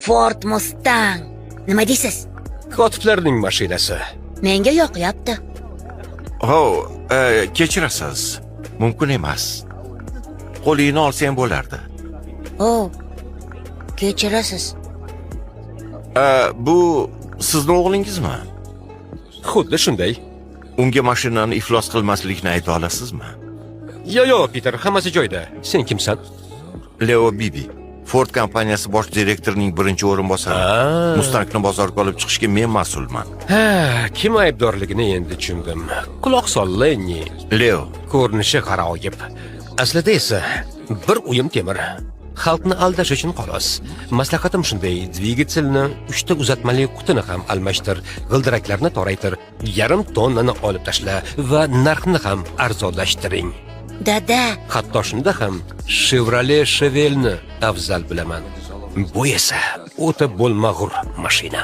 Ford Mustang. Nima deysiz? Kotiblarning mashinasi. Menga yoqyapti. Kechirasiz. Mumkin emas. Qo'lingni olsang bo'lardi. Kechirasiz. Bu sizning o'g'lingizmi? Xuddi shunday. Unga mashinani iflos qilmaslikni ayta olasizmi? Yo, Peter, hammasi joyida. Sen kimsan? Leo Bibi, Ford kompaniyasi bosh direktorining birinchi o'rinbosari. Mustangni bozorga olib chiqishga men mas'ulman. Kim aybdorligini endi tushundim. Quloq sol, Lenni. Leo, Ko'rinishi g'aroyib. Aslida esa bir uyum temir. Xalqni aldash uchun xolos. Maslahatim shunday: dvigatelni 3 ta uzatmali qutini ham almashtir, g'ildiraklarni toraytir, yarim tonnani olib tashla va narxni ham arzonlashtiring. Dada, Hatto shunda ham Chevrolet Chevelle'ni afzal bilaman. Bu esa o'ta bo'lmag'ur mashina.